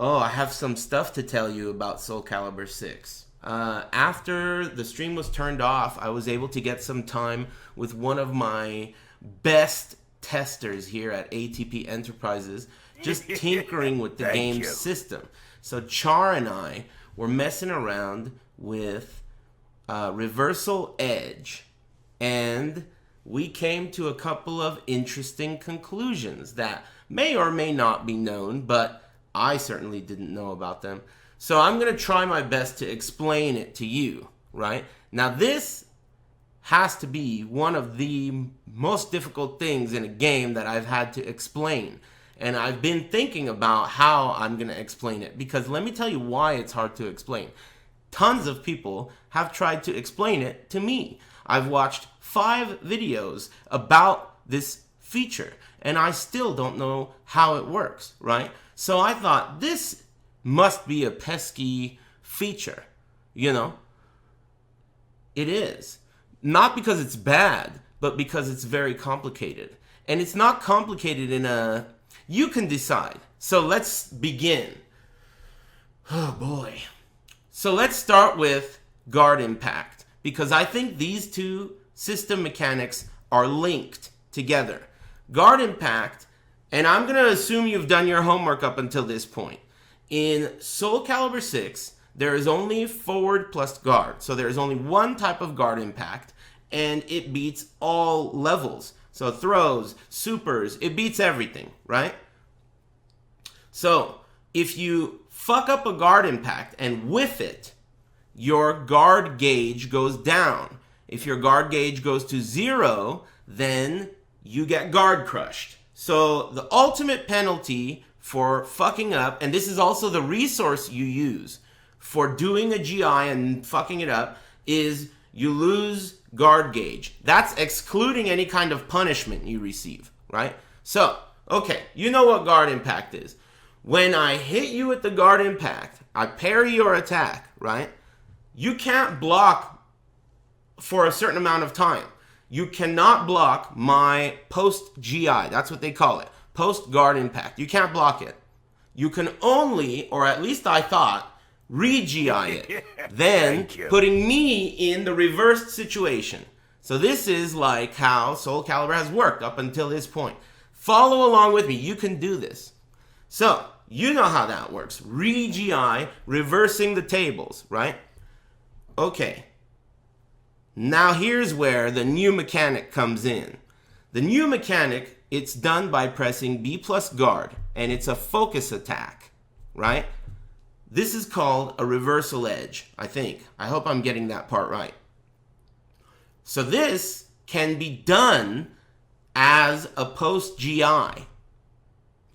Oh, I have some stuff to tell you about Soul Calibur 6. After the stream was turned off, I was able to get some time with one of my best testers here at ATP Enterprises, just tinkering with the game's system. So Char and I were messing around with Reversal Edge, and we came to a couple of interesting conclusions that may or may not be known, but I certainly didn't know about them. So I'm going to try my best to explain it to you, right? Now this has to be one of the most difficult things in a game that I've had to explain. And I've been thinking about how I'm going to explain it, because let me tell you why it's hard to explain. Tons of people have tried to explain it to me. I've watched 5 videos about this feature, and I still don't know how it works, right? So I thought, this must be a pesky feature, you know? It is. Not because it's bad, but because it's very complicated. And it's not complicated in a... You can decide. So let's begin. Oh boy. So let's start with guard impact, because I think these two system mechanics are linked together. Guard impact, and I'm going to assume you've done your homework up until this point. In Soul Calibur 6, there is only forward plus guard. So there is only one type of guard impact, and it beats all levels. So throws, supers, it beats everything, right? So if you fuck up a guard impact and whiff it, your guard gauge goes down. If your guard gauge goes to 0, then you get guard crushed. So the ultimate penalty for fucking up, and this is also the resource you use for doing a GI and fucking it up, is you lose guard gauge. That's excluding any kind of punishment you receive, right? So, okay, you know what guard impact is. When I hit you with the guard impact, I parry your attack, right? You can't block for a certain amount of time. You cannot block my post-GI. That's what they call it. Post-guard impact. You can't block it. You can only, or at least I thought, re-GI it. Then putting me in the reversed situation. So this is like how Soul Calibur has worked up until this point. Follow along with me. You can do this. So, you know how that works. Re-GI, reversing the tables, right? Okay. Now here's where the new mechanic comes in. The new mechanic, it's done by pressing B plus guard, and it's a focus attack, right? This is called a reversal edge, I think. I hope I'm getting that part right. So this can be done as a post-GI.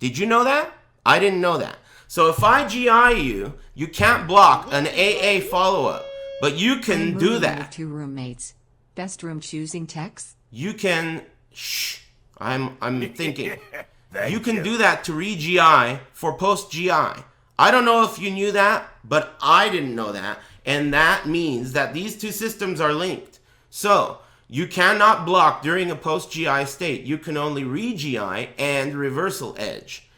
Did you know that? I didn't know that. So if I GI you, you can't block an AA follow-up, but you can do that. 2 roommates. Best room choosing techs? You can... Shh. I'm thinking. You can do that to re-GI for post-GI. I don't know if you knew that, but I didn't know that. And that means that these two systems are linked. So, you cannot block during a post-GI state. You can only re-GI and reversal edge.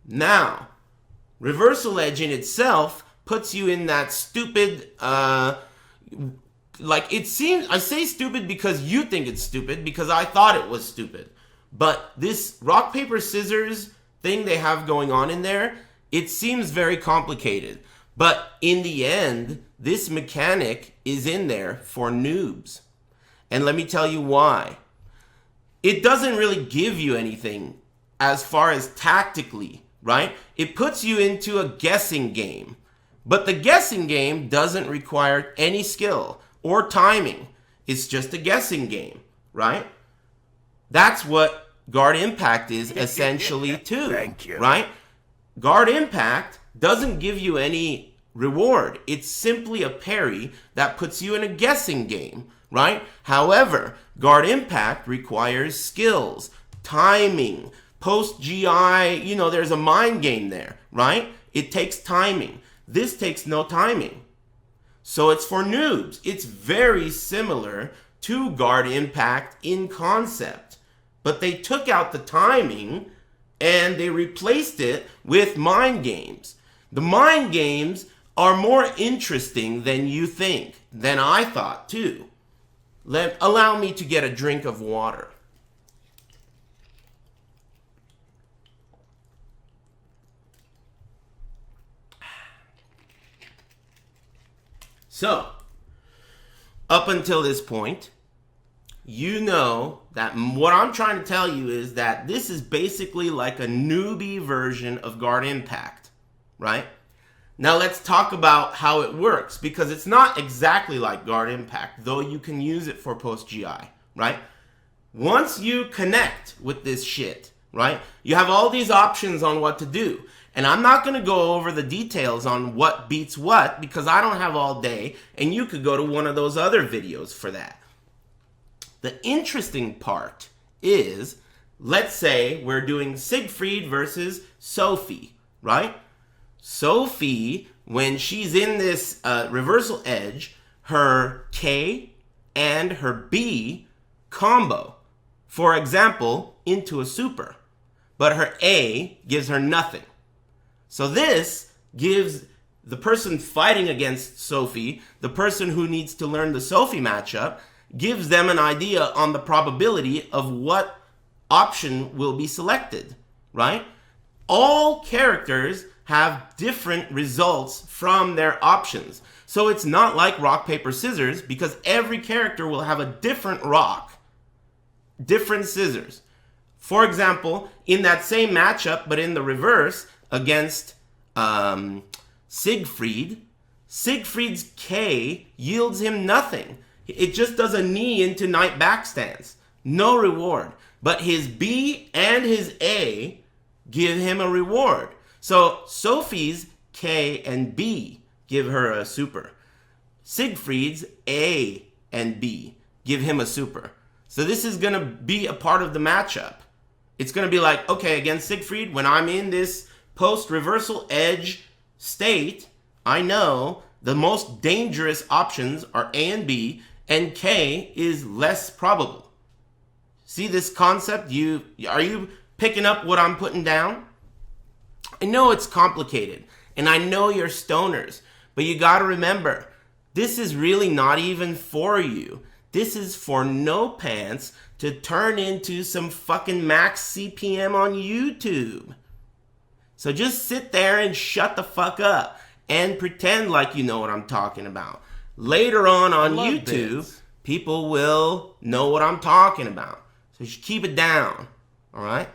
Now, reversal edge in itself puts you in that stupid, like it seems, I say stupid because you think it's stupid, because I thought it was stupid. But this rock, paper, scissors thing they have going on in there, it seems very complicated. But in the end, this mechanic is in there for noobs. And let me tell you why. It doesn't really give you anything as far as tactically, right? It puts you into a guessing game. But the guessing game doesn't require any skill or timing. It's just a guessing game, right? That's what guard impact is essentially too. Thank you. Right? Guard impact doesn't give you any reward. It's simply a parry that puts you in a guessing game, right? However, guard impact requires skills, timing, post-GI, you know, there's a mind game there, right? It takes timing. This takes no timing. So it's for noobs. It's very similar to guard impact in concept. But they took out the timing and they replaced it with mind games. The mind games are more interesting than you think, than I thought too. Allow me to get a drink of water. So, up until this point, you know that what I'm trying to tell you is that this is basically like a newbie version of Guard Impact, right? Now let's talk about how it works, because it's not exactly like Guard Impact, though you can use it for post-GI, right? Once you connect with this shit, right, you have all these options on what to do. And I'm not going to go over the details on what beats what, because I don't have all day, and you could go to one of those other videos for that. The interesting part is, let's say we're doing Siegfried versus Sophie, right? Sophie, when she's in this reversal edge, her K and her B combo, for example, into a super. But her A gives her nothing. So this gives the person fighting against Sophie, the person who needs to learn the Sophie matchup, gives them an idea on the probability of what option will be selected, right? All characters have different results from their options. So it's not like rock, paper, scissors, because every character will have a different rock, different scissors. For example, in that same matchup, but in the reverse, against Siegfried, Siegfried's K yields him nothing. It just does a knee into knight backstands. No reward. But his B and his A give him a reward. So Sophie's K and B give her a super. Siegfried's A and B give him a super. So this is going to be a part of the matchup. It's going to be like, okay, against Siegfried, when I'm in this post-reversal edge state, I know the most dangerous options are A and B, and K is less probable. See this concept? Are you picking up what I'm putting down? I know it's complicated, and I know you're stoners, but you gotta remember, this is really not even for you. This is for no pants to turn into some fucking max CPM on YouTube. So just sit there and shut the fuck up and pretend like you know what I'm talking about. Later on YouTube, people will know what I'm talking about. So just keep it down, all right?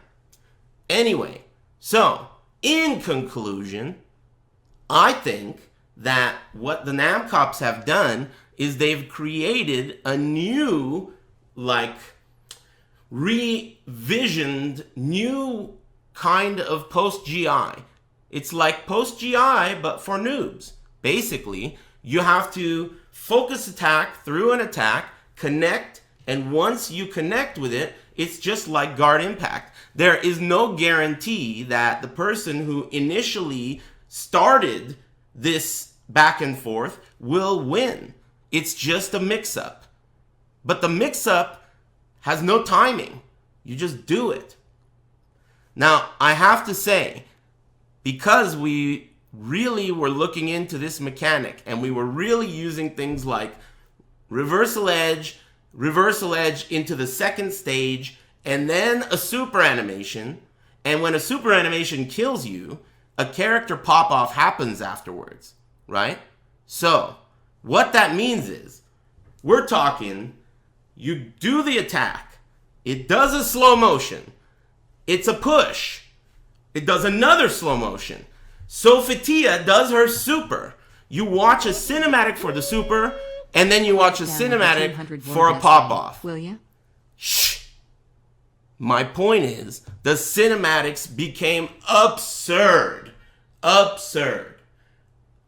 Anyway, so in conclusion, I think that what the Namcops have done is they've created a new, like, revisioned, new kind of post-GI. It's like post-GI, but for noobs. Basically, you have to focus attack through an attack, connect, and once you connect with it, it's just like Guard Impact. There is no guarantee that the person who initially started this back and forth will win. It's just a mix-up. But the mix-up has no timing. You just do it. Now, I have to say, because we really were looking into this mechanic and we were really using things like reversal edge into the second stage, and then a super animation, and when a super animation kills you, a character pop-off happens afterwards, right? So, what that means is, we're talking, you do the attack, it does a slow motion, it's a push, it does another slow motion, Sophie does her super, you watch a cinematic for the super, and then you watch a cinematic for a pop-off. Will you? Shh. My point is, the cinematics became absurd. Absurd.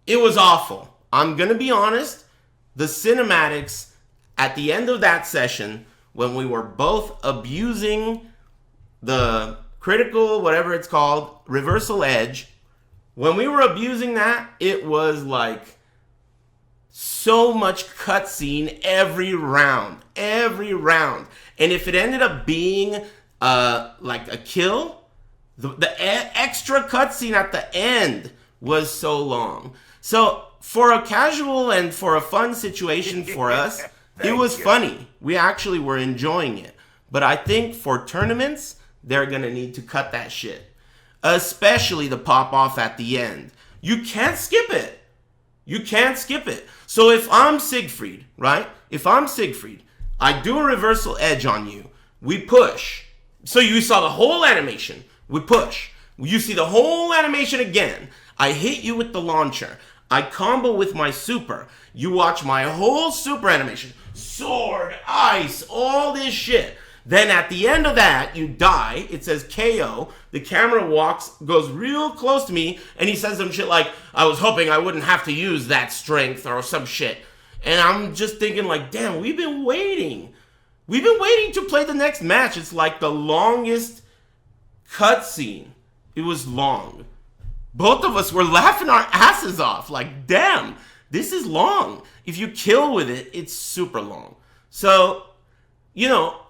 It was awful. I'm going to be honest. The cinematics, at the end of that session, when we were both abusing the critical, whatever it's called, reversal edge, when we were abusing that, it was like so much cutscene every round. And if it ended up being like a kill, the extra cutscene at the end was so long. So for a casual and for a fun situation for us, it was funny. We actually were enjoying it. But I think for tournaments, they're going to need to cut that shit. Especially the pop-off at the end. You can't skip it. You can't skip it. So if I'm Siegfried, right? If I'm Siegfried, I do a reversal edge on you. We push. So you saw the whole animation. We push. You see the whole animation again. I hit you with the launcher. I combo with my super. You watch my whole super animation. Sword, ice, all this shit. Then at the end of that, you die. It says KO. The camera goes real close to me, and he says some shit like, I was hoping I wouldn't have to use that strength or some shit. And I'm just thinking like, damn, we've been waiting. We've been waiting to play the next match. It's like the longest cutscene. It was long. Both of us were laughing our asses off. Like, damn, this is long. If you kill with it, it's super long. So,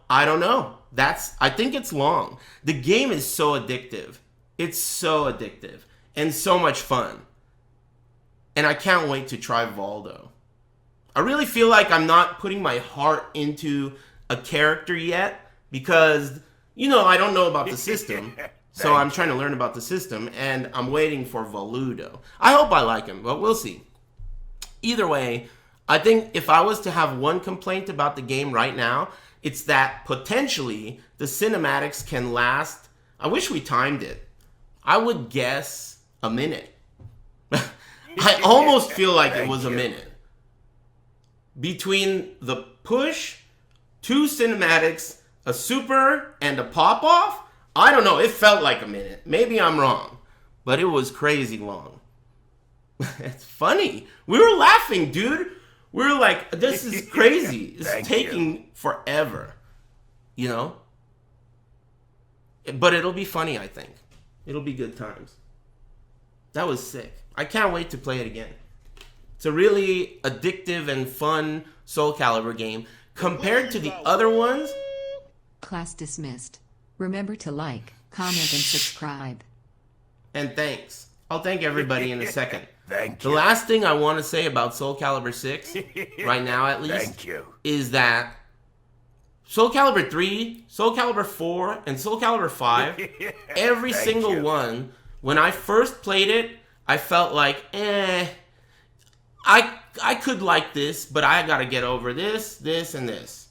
I don't know. I think it's long. The game is so addictive. It's so addictive. And so much fun. And I can't wait to try Valdo. I really feel like I'm not putting my heart into a character yet. Because, I don't know about the system. So I'm trying to learn about the system. And I'm waiting for Valudo. I hope I like him, but we'll see. Either way, I think if I was to have one complaint about the game right now, it's that potentially the cinematics can last. I wish we timed it. I would guess a minute. I almost feel like it was a minute. Between the push, 2 cinematics, a super, and a pop-off, I don't know. It felt like a minute. Maybe I'm wrong. But it was crazy long. It's funny. We were laughing, dude. We were like, this is crazy. It's taking forever. But it'll be funny, I think. It'll be good times. That was sick. I can't wait to play it again. It's a really addictive and fun Soul Calibur game. Compared to the other ones... Class dismissed. Remember to like, comment, and subscribe. And thanks. I'll thank everybody in a second. Thank you. The last thing I want to say about Soul Calibur 6, right now at least, is that Soul Calibur 3, Soul Calibur 4, and Soul Calibur 5, every single one, when I first played it, I felt like, I could like this, but I gotta get over this, and this.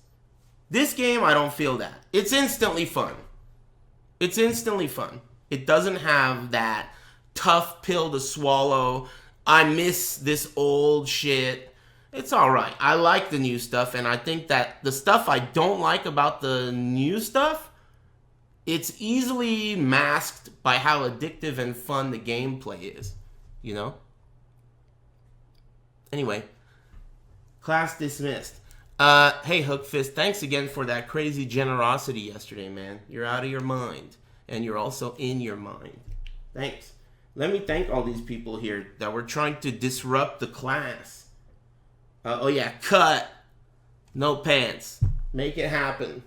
This game, I don't feel that. It's instantly fun. It's instantly fun. It doesn't have that tough pill to swallow. I miss this old shit. It's alright. I like the new stuff, and I think that the stuff I don't like about the new stuff, it's easily masked by how addictive and fun the gameplay is. Anyway. Class dismissed. Hey, Hookfist, thanks again for that crazy generosity yesterday, man. You're out of your mind. And you're also in your mind. Thanks. Let me thank all these people here that were trying to disrupt the class. Oh yeah, cut. No pants. Make it happen.